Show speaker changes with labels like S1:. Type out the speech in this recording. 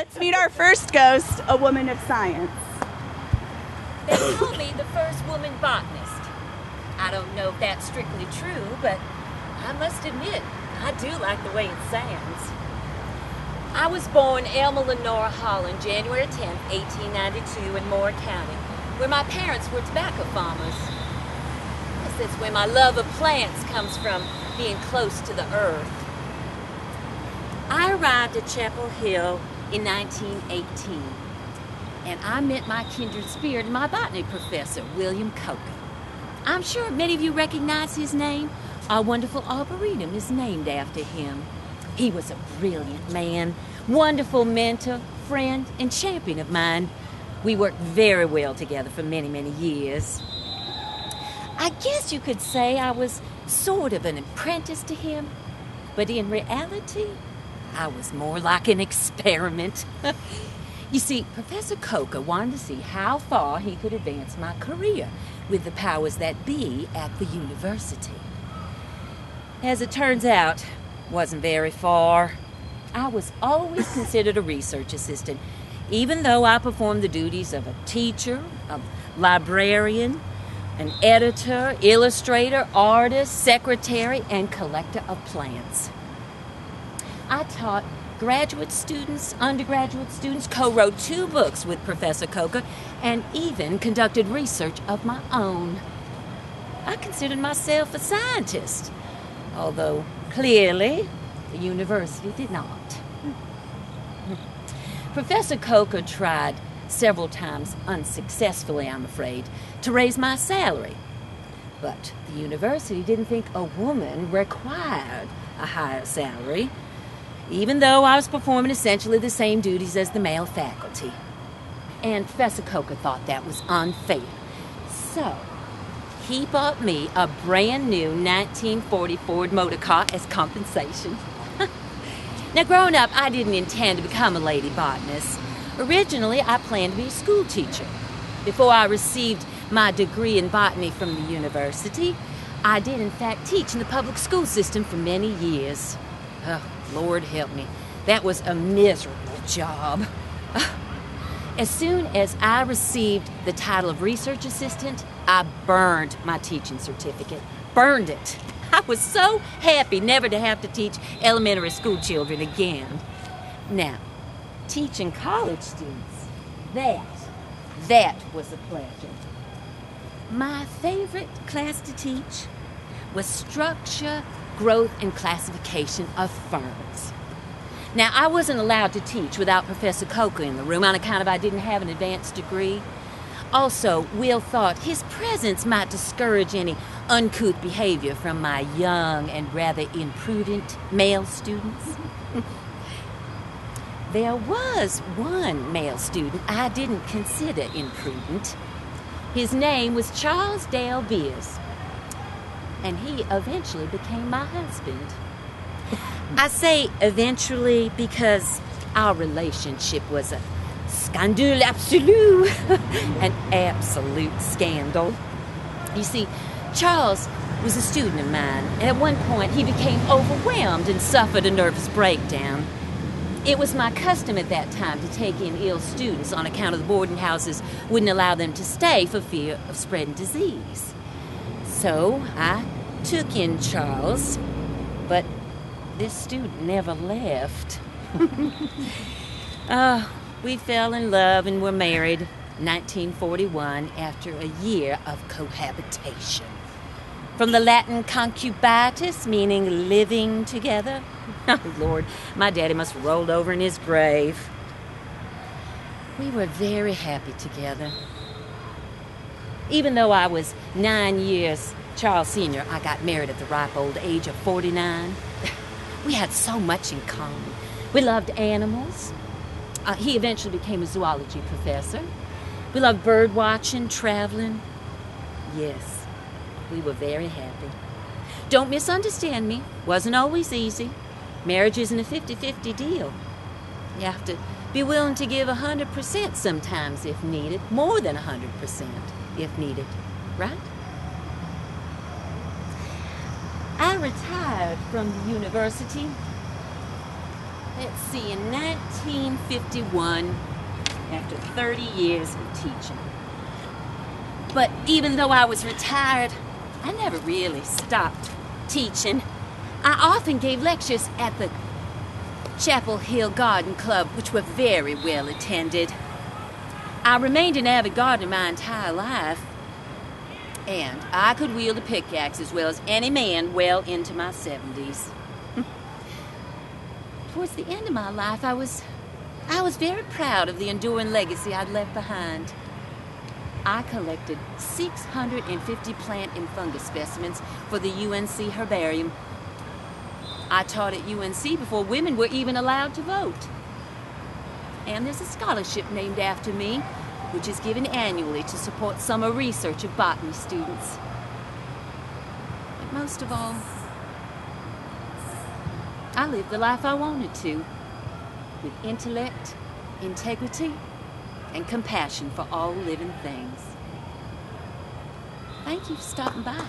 S1: Let's meet our first ghost, a woman of science.
S2: They call me the first woman botanist. I don't know if that's strictly true, but I must admit, I do like the way it sounds. I was born Alma Holland, January 10th, 1892 in Moore County, where my parents were tobacco farmers. That's where my love of plants comes from, being close to the earth. I arrived at Chapel Hill in 1918, and I met my kindred spirit in my botany professor, William Coker. I'm sure many of you recognize his name. Our wonderful arboretum is named after him. He was a brilliant man, wonderful mentor, friend, and champion of mine. We worked very well together for many, many years. I guess you could say I was sort of an apprentice to him, but in reality, I was more like an experiment. You see, Professor Coker wanted to see how far he could advance my career with the powers that be at the university. As it turns out, wasn't very far. I was always considered a research assistant, even though I performed the duties of a teacher, a librarian, an editor, illustrator, artist, secretary, and collector of plants. I taught graduate students, undergraduate students, co-wrote 2 books with Professor Coker, and even conducted research of my own. I considered myself a scientist, although clearly the university did not. Professor Coker tried several times, unsuccessfully I'm afraid, to raise my salary. But the university didn't think a woman required a higher salary, even though I was performing essentially the same duties as the male faculty. And Professor Coker thought that was unfair. So he bought me a brand new 1940 Ford motor car as compensation. Now, growing up, I didn't intend to become a lady botanist. Originally, I planned to be a school teacher. Before I received my degree in botany from the university, I did in fact teach in the public school system for many years. Oh, Lord help me. That was a miserable job. As soon as I received the title of research assistant, I burned my teaching certificate. Burned it. I was so happy never to have to teach elementary school children again. Now, teaching college students, that was a pleasure. My favorite class to teach was structure, growth, and classification of ferns. Now, I wasn't allowed to teach without Professor Coker in the room on account of I didn't have an advanced degree. Also, Will thought his presence might discourage any uncouth behavior from my young and rather imprudent male students. There was one male student I didn't consider imprudent. His name was Charles Dale Beers, and he eventually became my husband. I say eventually because our relationship was a scandale absolu, an absolute scandal. You see, Charles was a student of mine, and at one point he became overwhelmed and suffered a nervous breakdown. It was my custom at that time to take in ill students on account of the boarding houses wouldn't allow them to stay for fear of spreading disease. So I took in Charles, but this student never left. We fell in love and were married in 1941 after a year of cohabitation. From the Latin concubitus, meaning living together. Oh, Lord, my daddy must have rolled over in his grave. We were very happy together. Even though I was 9 years Charles Sr., I got married at the ripe old age of 49. We had so much in common. We loved animals. He eventually became a zoology professor. We loved bird watching, traveling. Yes, we were very happy. Don't misunderstand me. Wasn't always easy. Marriage isn't a 50-50 deal. You have to be willing to give 100% sometimes if needed. More than 100% if needed. Right? I retired from the university Let's see, in 1951, after 30 years of teaching. But even though I was retired, I never really stopped teaching. I often gave lectures at the Chapel Hill Garden Club, which were very well attended. I remained an avid gardener my entire life, and I could wield a pickaxe as well as any man well into my 70s. Towards the end of my life, I was very proud of the enduring legacy I'd left behind. I collected 650 plant and fungus specimens for the UNC herbarium. I taught at UNC before women were even allowed to vote. And there's a scholarship named after me, which is given annually to support summer research of botany students. But most of all, I lived the life I wanted to, with intellect, integrity, and compassion for all living things. Thank you for stopping by.